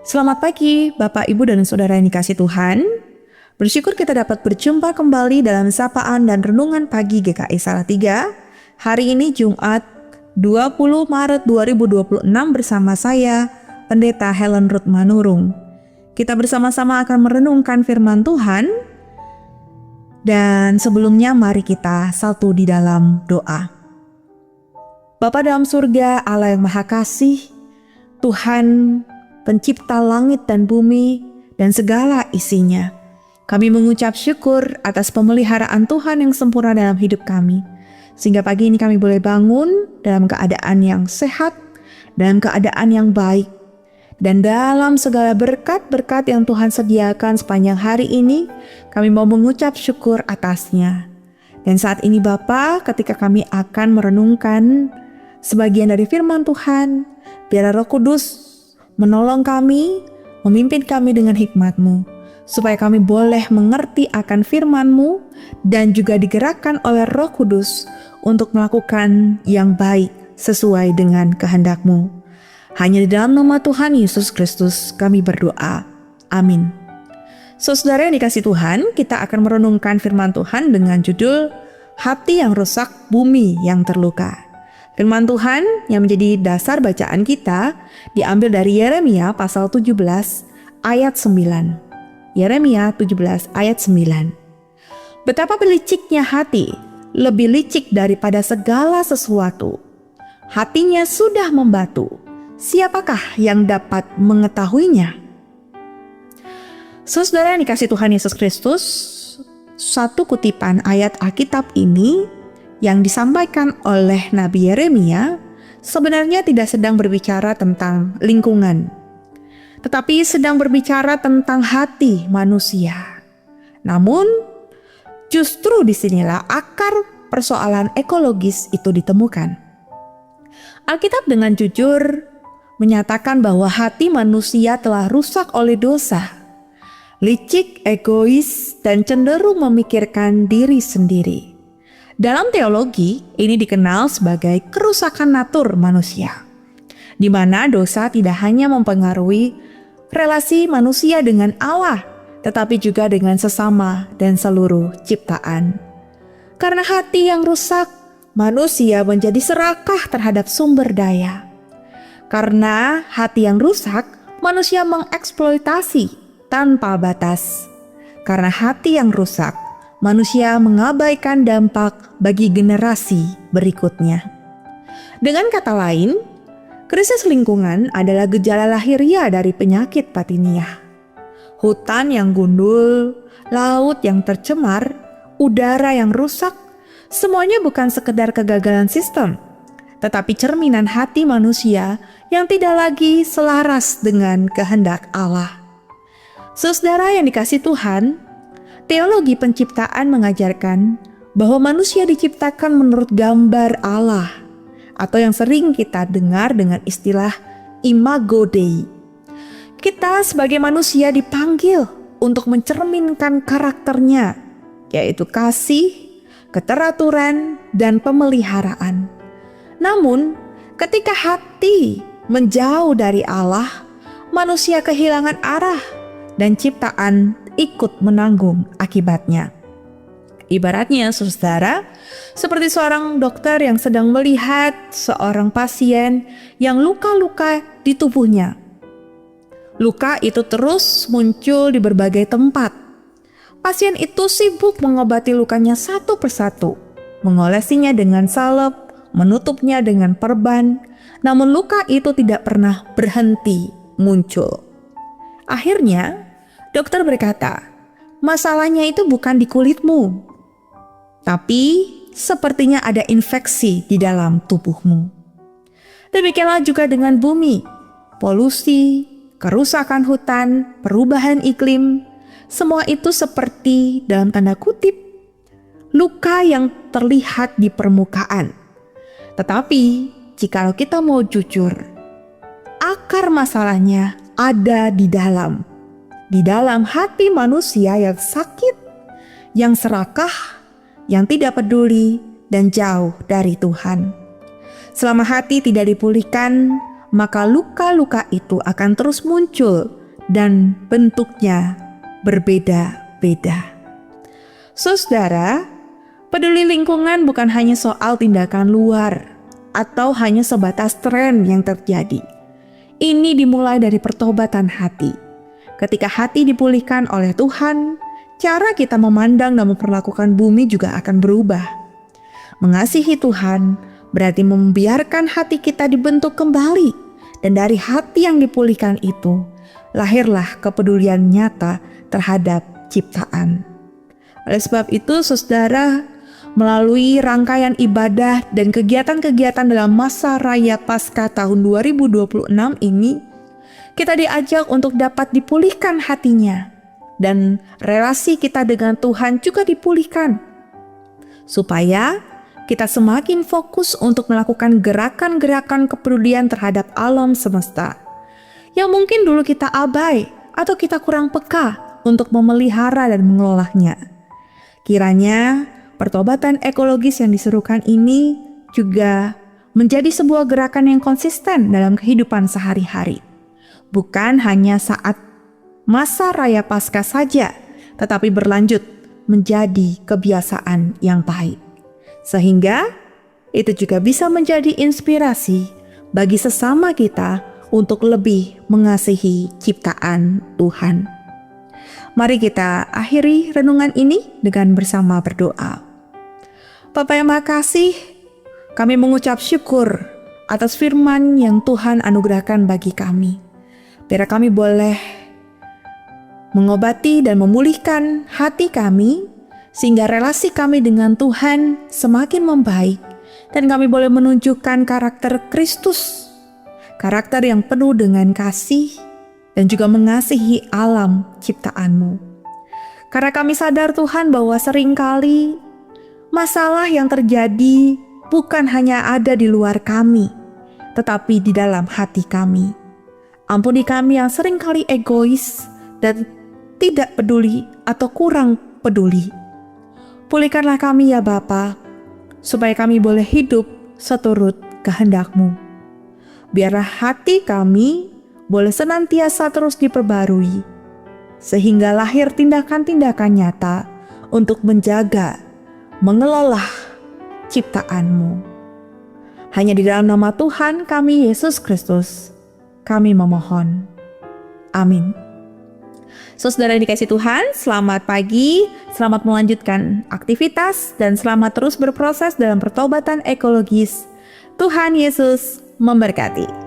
Selamat pagi, Bapak, Ibu, dan Saudara yang dikasih Tuhan. Bersyukur kita dapat berjumpa kembali dalam sapaan dan renungan pagi GKI Salatiga. Hari ini Jumat 20 Maret 2026 bersama saya, Pendeta Helen Ruth Manurung. Kita bersama-sama akan merenungkan firman Tuhan. Dan sebelumnya mari kita satu di dalam doa. Bapa dalam surga, Allah yang Maha Kasih, Tuhan Pencipta langit dan bumi dan segala isinya. Kami mengucap syukur atas pemeliharaan Tuhan yang sempurna dalam hidup kami. Sehingga pagi ini kami boleh bangun dalam keadaan yang sehat, dalam keadaan yang baik. Dan dalam segala berkat-berkat yang Tuhan sediakan sepanjang hari ini, kami mau mengucap syukur atasnya. Dan saat ini Bapa, ketika kami akan merenungkan sebagian dari firman Tuhan, biar Roh Kudus menolong kami, memimpin kami dengan hikmat-Mu, supaya kami boleh mengerti akan firman-Mu dan juga digerakkan oleh Roh Kudus untuk melakukan yang baik sesuai dengan kehendak-Mu. Hanya di dalam nama Tuhan Yesus Kristus kami berdoa. Amin. Saudara yang dikasih Tuhan, kita akan merenungkan firman Tuhan dengan judul Hati yang Rusak, Bumi yang Terluka. Firman Tuhan yang menjadi dasar bacaan kita diambil dari Yeremia pasal 17 ayat 9. Yeremia 17 ayat 9. Betapa liciknya hati, lebih licik daripada segala sesuatu. Hatinya sudah membatu, siapakah yang dapat mengetahuinya? Saudara yang dikasih Tuhan Yesus Kristus, satu kutipan ayat Alkitab ini yang disampaikan oleh Nabi Yeremia sebenarnya tidak sedang berbicara tentang lingkungan, tetapi sedang berbicara tentang hati manusia. Namun, justru disinilah akar persoalan ekologis itu ditemukan. Alkitab dengan jujur menyatakan bahwa hati manusia telah rusak oleh dosa, licik, egois, dan cenderung memikirkan diri sendiri. Dalam teologi, ini dikenal sebagai kerusakan natur manusia, di mana dosa tidak hanya mempengaruhi relasi manusia dengan Allah, tetapi juga dengan sesama dan seluruh ciptaan. Karena hati yang rusak, manusia menjadi serakah terhadap sumber daya. Karena hati yang rusak, manusia mengeksploitasi tanpa batas. Karena hati yang rusak, manusia mengabaikan dampak bagi generasi berikutnya. Dengan kata lain, krisis lingkungan adalah gejala lahiriah dari penyakit batiniah. Hutan yang gundul, laut yang tercemar, udara yang rusak, semuanya bukan sekedar kegagalan sistem, tetapi cerminan hati manusia yang tidak lagi selaras dengan kehendak Allah. Saudara yang dikasih Tuhan, teologi penciptaan mengajarkan bahwa manusia diciptakan menurut gambar Allah, atau yang sering kita dengar dengan istilah imago Dei. Kita sebagai manusia dipanggil untuk mencerminkan karakternya, yaitu kasih, keteraturan, dan pemeliharaan. Namun, ketika hati menjauh dari Allah, manusia kehilangan arah dan ciptaan ikut menanggung akibatnya. Ibaratnya, saudara, seperti seorang dokter yang sedang melihat seorang pasien yang luka-luka di tubuhnya. Luka itu terus muncul di berbagai tempat. Pasien itu sibuk mengobati lukanya satu persatu, mengolesinya dengan salep, menutupnya dengan perban, namun luka itu tidak pernah berhenti muncul. Akhirnya, dokter berkata, masalahnya itu bukan di kulitmu, tapi sepertinya ada infeksi di dalam tubuhmu. Demikianlah juga dengan bumi, polusi, kerusakan hutan, perubahan iklim, semua itu seperti dalam tanda kutip, luka yang terlihat di permukaan. Tetapi, jikalau kita mau jujur, akar masalahnya ada di dalam hati manusia yang sakit, yang serakah, yang tidak peduli, dan jauh dari Tuhan. Selama hati tidak dipulihkan, maka luka-luka itu akan terus muncul dan bentuknya berbeda-beda. Saudara, peduli lingkungan bukan hanya soal tindakan luar atau hanya sebatas tren yang terjadi. Ini dimulai dari pertobatan hati. Ketika hati dipulihkan oleh Tuhan, cara kita memandang dan memperlakukan bumi juga akan berubah. Mengasihi Tuhan berarti membiarkan hati kita dibentuk kembali, dan dari hati yang dipulihkan itu, lahirlah kepedulian nyata terhadap ciptaan. Oleh sebab itu, saudara, melalui rangkaian ibadah dan kegiatan-kegiatan dalam masa raya Paskah tahun 2026 ini, kita diajak untuk dapat dipulihkan hatinya, dan relasi kita dengan Tuhan juga dipulihkan, supaya kita semakin fokus untuk melakukan gerakan-gerakan kepedulian terhadap alam semesta yang mungkin dulu kita abai atau kita kurang peka untuk memelihara dan mengelolanya. Kiranya pertobatan ekologis yang diserukan ini juga menjadi sebuah gerakan yang konsisten dalam kehidupan sehari-hari. Bukan hanya saat masa raya Paskah saja, tetapi berlanjut menjadi kebiasaan yang baik. Sehingga itu juga bisa menjadi inspirasi bagi sesama kita untuk lebih mengasihi ciptaan Tuhan. Mari kita akhiri renungan ini dengan bersama berdoa. Bapa yang Maha Kasih, kami mengucap syukur atas firman yang Tuhan anugerahkan bagi kami. Biar kami boleh mengobati dan memulihkan hati kami, sehingga relasi kami dengan Tuhan semakin membaik, dan kami boleh menunjukkan karakter Kristus, karakter yang penuh dengan kasih dan juga mengasihi alam ciptaan-Mu. Karena kami sadar Tuhan bahwa seringkali masalah yang terjadi bukan hanya ada di luar kami, tetapi di dalam hati kami. Ampuni kami yang seringkali egois dan tidak peduli atau kurang peduli. Pulihkanlah kami ya Bapa, supaya kami boleh hidup seturut kehendak-Mu. Biarlah hati kami boleh senantiasa terus diperbarui, sehingga lahir tindakan-tindakan nyata untuk menjaga, mengelola ciptaan-Mu. Hanya di dalam nama Tuhan kami Yesus Kristus, kami memohon. Amin. Saudara yang dikasihi Tuhan, selamat pagi, selamat melanjutkan aktivitas, dan selamat terus berproses dalam pertobatan ekologis. Tuhan Yesus memberkati.